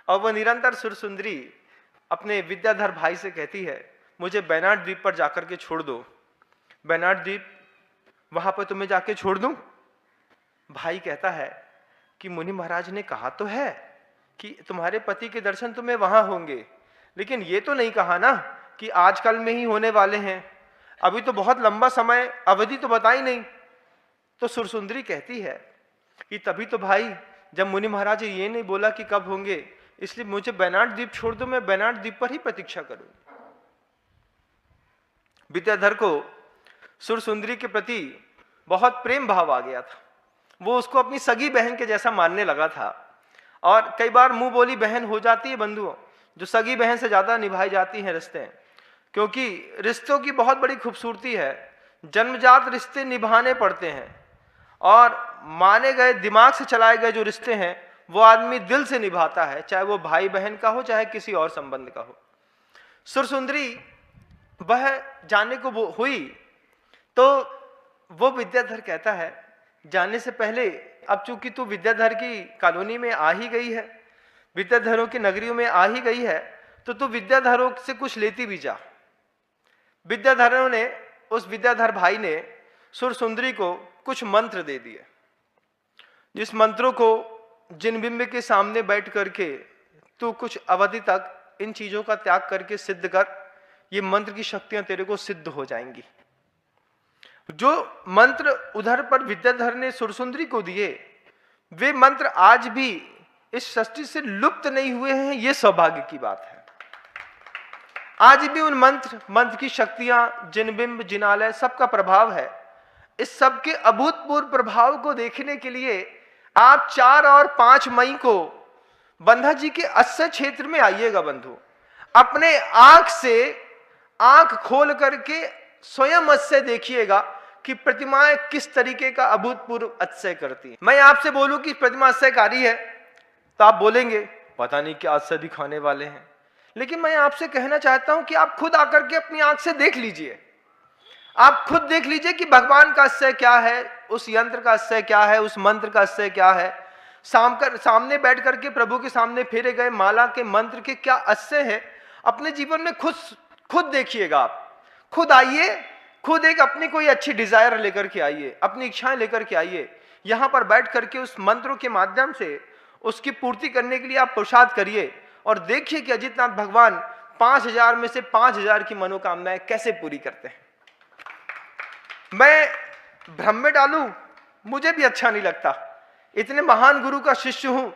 और वह निरंतर सुरसुंदरी अपने विद्याधर भाई से कहती है, मुझे बैनाड द्वीप पर जाकर के छोड़ दो। बैनाड द्वीप, वहां पर तुम्हें जाके छोड़ दूं? भाई कहता है कि मुनि महाराज ने कहा तो है कि तुम्हारे पति के दर्शन तुम्हें वहां होंगे, लेकिन ये तो नहीं कहा ना कि आजकल में ही होने वाले हैं, अभी तो बहुत लंबा समय अवधि तो बताई नहीं। तो सुरसुंदरी कहती है कि तभी तो भाई, जब मुनि महाराज ये नहीं बोला कि कब होंगे, इसलिए मुझे बैनाड द्वीप छोड़ दो, मैं बैनाड द्वीप पर ही प्रतीक्षा करूंगी। विद्याधर को सुरसुंदरी के प्रति बहुत प्रेम भाव आ गया था। वो उसको अपनी सगी बहन के जैसा मानने लगा था। और कई बार मुंह बोली बहन हो जाती है बंधुओं, जो सगी बहन से ज्यादा निभाई जाती हैं रिश्ते, क्योंकि रिश्तों की बहुत बड़ी खूबसूरती है। जन्मजात रिश्ते निभाने पड़ते हैं, और माने गए, दिमाग से चलाए गए जो रिश्ते हैं वो आदमी दिल से निभाता है, चाहे वो भाई बहन का हो, चाहे किसी और संबंध का हो। सुरसुंदरी वह जाने को वो हुई तो वो विद्याधर कहता है, जाने से पहले, अब चूंकि तू विद्याधर की कॉलोनी में आ ही गई है, विद्याधरों की नगरियों में आ ही गई है, तो तू विद्याधरों से कुछ लेती भी जा। विद्याधरों ने, उस विद्याधर भाई ने सुरसुंदरी को कुछ मंत्र दे दिए, जिस मंत्रों को जिनबिंब के सामने बैठ करके तू कुछ अवधि तक इन चीजों का त्याग करके सिद्ध कर, ये मंत्र की शक्तियां तेरे को सिद्ध हो जाएंगी। जो मंत्र उधर पर विद्याधर ने सुरसुंदरी को दिए, वे मंत्र आज भी इस सृष्टि से लुप्त नहीं हुए हैं, ये सौभाग्य की बात है। आज भी उन मंत्र की शक्तियां, जिनबिंब, जिनालय, सबका प्रभाव है। इस सब के अभूतपूर्व प्रभाव को देखने के लिए आप 4 और 5 मई को बंधा जी के अस्य क्षेत्र में आइएगा बंधु। अपने आंख से आंख खोल करके स्वयं अस्य देखिएगा कि प्रतिमाएं किस तरीके का अभूतपूर्व अस्य करती हैं। मैं आपसे बोलूं कि प्रतिमा अस्यकारी है तो आप बोलेंगे पता नहीं क्या अस्य दिखाने वाले हैं, लेकिन मैं आपसे कहना चाहता हूं कि आप खुद आकर के अपनी आंख से देख लीजिए। आप खुद देख लीजिए कि भगवान का अस्य क्या है, उस यंत्र का अस्य क्या है, उस मंत्र का अस्य क्या है। सामने बैठ करके प्रभु के सामने फेरे गए माला के मंत्र के क्या अस्य है, अपने जीवन में खुद देखिएगा। आप खुद आइए, खुद एक अपनी कोई अच्छी डिजायर लेकर के आइए, अपनी इच्छाएं लेकर के आइए। यहां पर बैठ करके उस मंत्रों के माध्यम से उसकी पूर्ति करने के लिए आप पुरुषार्थ करिए, और देखिए कि अजितनाथ भगवान 5000 में से 5000 की मनोकामनाएं कैसे पूरी करते हैं। मैं भ्रम में डालूं, मुझे भी अच्छा नहीं लगता। इतने महान गुरु का शिष्य हूं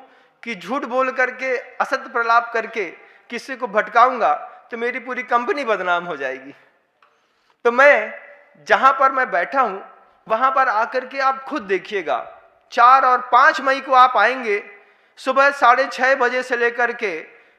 कि झूठ बोल करके, असत्य प्रलाप करके किसी को भटकाऊंगा तो मेरी पूरी कंपनी बदनाम हो जाएगी। तो मैं जहां पर मैं बैठा हूं वहां पर आकर के आप खुद देखिएगा। 4 और 5 मई को आप आएंगे, सुबह 6:30 बजे से लेकर के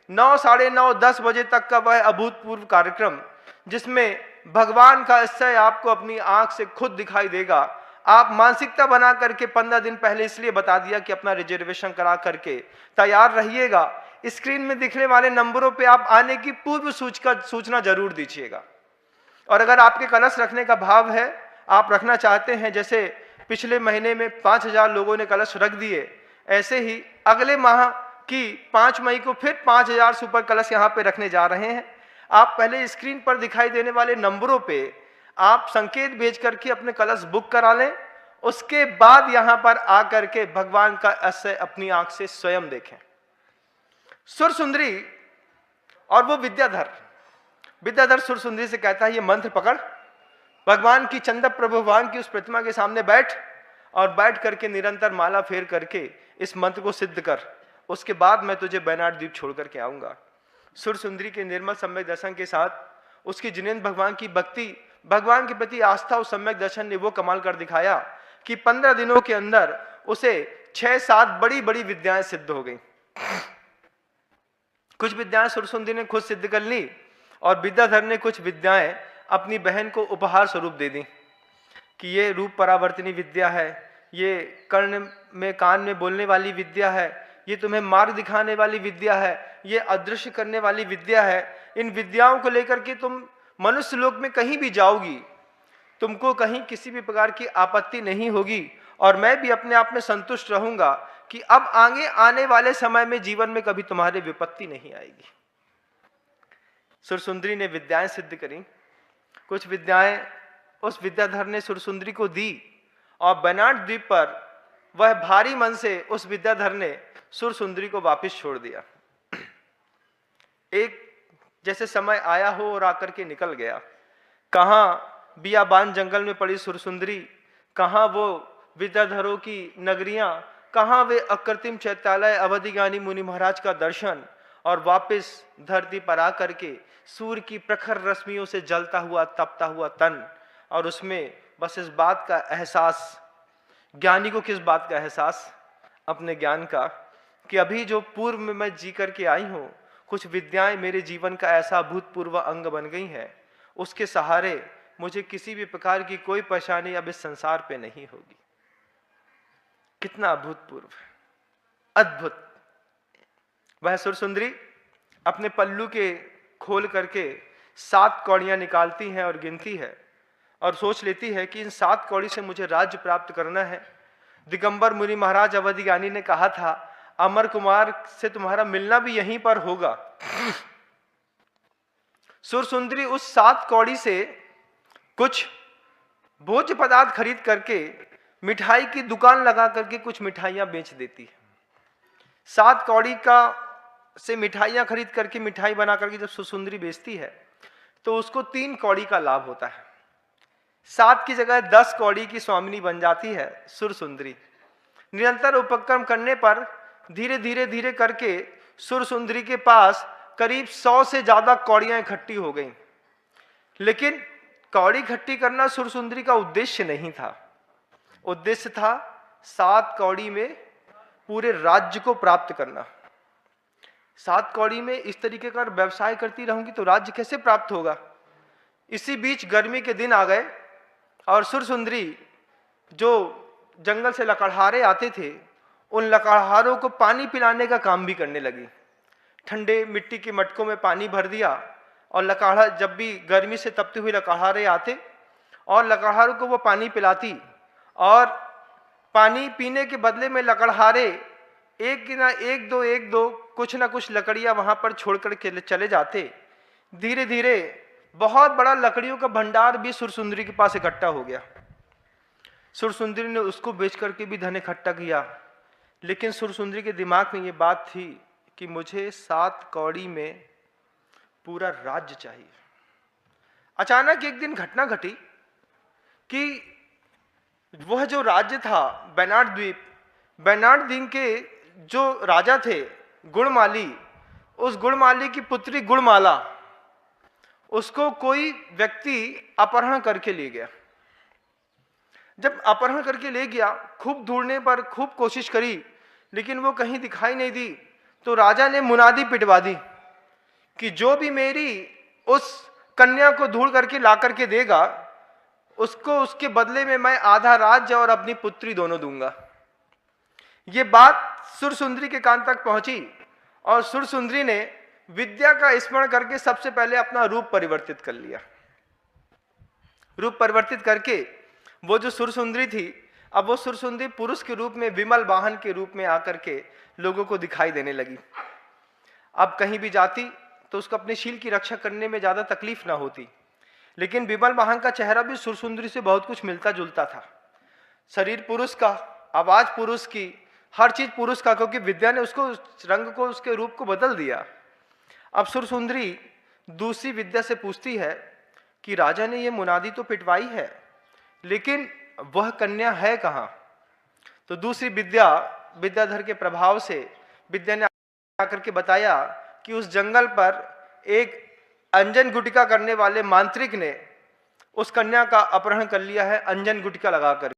9, 9:30, 10 बजे तक का वह अभूतपूर्व कार्यक्रम, जिसमें भगवान का अस्य आपको अपनी आंख से खुद दिखाई देगा। आप मानसिकता बना करके 15 दिन पहले इसलिए बता दिया कि अपना रिजर्वेशन करा करके तैयार रहिएगा। स्क्रीन में दिखने वाले नंबरों पे आप आने की पूर्व सूचना जरूर दीजिएगा। और अगर आपके कलश रखने का भाव है, आप रखना चाहते हैं, जैसे पिछले महीने में 5000 लोगों ने कलश रख दिए, ऐसे ही अगले माह की 5 मई को फिर 5000 सुपर कलश यहाँ पे रखने जा रहे हैं। आप पहले स्क्रीन पर दिखाई देने वाले नंबरों पे आप संकेत भेज करके अपने कलश बुक करा लें। उसके बाद यहां पर आकर के भगवान का अस्य अपनी आंख से स्वयं देखें। सुरसुंदरी और वो विद्याधर सुरसुंदरी से कहता है, ये मंत्र पकड़, भगवान की चंद्र प्रभु भगवान की उस प्रतिमा के सामने बैठ, और बैठ करके निरंतर माला फेर करके इस मंत्र को सिद्ध कर, उसके बाद मैं तुझे बैनाड द्वीप छोड़ करके आऊंगा। सुरसुंदरी के निर्मल सम्यक दर्शन के साथ उसकी जिनेन्द्र भगवान की भक्ति, भगवान के प्रति आस्था और सम्यक दर्शन ने वो कमाल कर दिखाया कि 15 दिनों के अंदर उसे 6-7 बड़ी बड़ी विद्याएं सिद्ध हो गई। कुछ विद्याएं सुरसुंदरी ने खुद सिद्ध कर ली, और विद्याधर ने कुछ विद्याएं अपनी बहन को उपहार स्वरूप दे दी कि ये रूप परावर्तनी विद्या है, ये कर्ण में कान में बोलने वाली विद्या है, ये तुम्हें मार्ग दिखाने वाली विद्या है, ये अदृश्य करने वाली विद्या है। इन विद्याओं को लेकर के तुम मनुष्य लोक में कहीं भी जाओगी, तुमको कहीं किसी भी प्रकार की आपत्ति नहीं होगी, और मैं भी अपने आप में संतुष्ट रहूंगा कि अब आगे आने वाले समय में जीवन में कभी तुम्हारे विपत्ति नहीं आएगी। सुरसुंदरी ने विद्याएं सिद्ध करी। कुछ विद्याएं उस विद्याधर ने सुरसुंदरी को दी और बेनार्ड द्वीप पर वह भारी मन से उस विद्याधर ने सुरसुंदरी को वापस छोड़ दिया। एक जैसे समय आया हो और आकर के निकल गया। कहाँ बियाबान जंगल में पड़ी सुरसुंदरी, कहाँ वो विद्याधरों की नगरियां, कहाँ वे अकृत्रिम चैत्यालय, अवधि ज्ञानी मुनि महाराज का दर्शन, और वापस धरती पर आकर के सूर्य की प्रखर रश्मियों से जलता हुआ तपता हुआ तन, और उसमें बस इस बात का एहसास, ज्ञानी को किस बात का एहसास? अपने ज्ञान का, कि अभी जो पूर्व में मैं जी करके आई हूँ, कुछ विद्याएं मेरे जीवन का ऐसा अभूतपूर्व अंग बन गई हैं, उसके सहारे मुझे किसी भी प्रकार की कोई परेशानी अब इस संसार पे नहीं होगी। कितना अभूतपूर्व, अद्भुत। वह सुरसुंदरी अपने पल्लू के खोल करके 7 कौड़ियां निकालती है और गिनती है और सोच लेती है कि इन 7 कौड़ी से मुझे राज्य प्राप्त करना है। दिगंबर मुनि महाराज अवधि ज्ञानी ने कहा था, अमर कुमार से तुम्हारा मिलना भी यहीं पर होगा। सुरसुंदरी उस 7 कौड़ी से कुछ भोज्य पदार्थ खरीद करके मिठाई की दुकान लगा करके कुछ मिठाइयां बेच देती है। 7 कौड़ी का से मिठाइयां खरीद करके मिठाई बना करके जब सुरसुंदरी बेचती है तो उसको 3 कौड़ी का लाभ होता है। 7 की जगह 10 कौड़ी की स्वामिनी बन जाती है सुरसुंदरी। निरंतर उपक्रम करने पर धीरे धीरे धीरे करके सुरसुंदरी के पास करीब 100 से ज्यादा कौड़ियां इकट्ठी हो गईं। लेकिन कौड़ी इकट्ठी करना सुरसुंदरी का उद्देश्य नहीं था। उद्देश्य था 7 कौड़ी में पूरे राज्य को प्राप्त करना। 7 कौड़ी में इस तरीके का व्यवसाय करती रहूंगी तो राज्य कैसे प्राप्त होगा? इसी बीच गर्मी के दिन आ गए और सुरसुंदरी जो जंगल से लकड़हारे आते थे, उन लकड़हारों को पानी पिलाने का काम भी करने लगी। ठंडे मिट्टी के मटकों में पानी भर दिया और लकड़हा, जब भी गर्मी से तपते हुए लकड़हारे आते और लकड़हारों को वो पानी पिलाती, और पानी पीने के बदले में लकड़हारे एक दो कुछ ना कुछ लकड़ियां वहां पर छोड़ कर के चले जाते। धीरे धीरे बहुत बड़ा लकड़ियों का भंडार भी सुरसुंदरी के पास इकट्ठा हो गया। सुरसुंदरी ने उसको बेच करके भी धन इकट्ठा किया। लेकिन सुरसुंदरी के दिमाग में ये बात थी कि मुझे 7 कौड़ी में पूरा राज्य चाहिए। अचानक एक दिन घटना घटी कि वह जो राज्य था बेनार्ड द्वीप, बेनार्ड द्वीप के जो राजा थे गुणमाली, उस गुणमाली की पुत्री गुणमाला, उसको कोई व्यक्ति अपहरण करके ले गया। जब अपहरण करके ले गया, खूब ढूंढने पर खूब कोशिश करी लेकिन वो कहीं दिखाई नहीं दी, तो राजा ने मुनादी पिटवा दी कि जो भी मेरी उस कन्या को ढूंढ करके ला करके देगा, उसको उसके बदले में मैं आधा राज्य और अपनी पुत्री दोनों दूंगा। ये बात सुरसुंदरी के कान तक पहुंची और सुरसुंदरी ने विद्या का स्मरण करके सबसे पहले अपना रूप परिवर्तित कर लिया। रूप परिवर्तित करके वो जो सुरसुंदरी थी, अब वो सुरसुंदरी पुरुष के रूप में, विमल वाहन के रूप में आकर के लोगों को दिखाई देने लगी। अब कहीं भी जाती तो उसको अपने शील की रक्षा करने में ज्यादा तकलीफ ना होती। लेकिन विमल वाहन का चेहरा भी सुरसुंदरी से बहुत कुछ मिलता जुलता था। शरीर पुरुष का, आवाज पुरुष की, हर चीज पुरुष का, क्योंकि विद्या ने उसको रंग को, उसके रूप को बदल दिया। अब सुरसुंदरी दूसरी विद्या से पूछती है कि राजा ने ये मुनादी तो पिटवाई है, लेकिन वह कन्या है कहाँ? तो दूसरी विद्याधर के प्रभाव से विद्या ने आकर के बताया कि उस जंगल पर एक अंजन गुटिका करने वाले मांत्रिक ने उस कन्या का अपहरण कर लिया है, अंजन गुटिका लगाकर।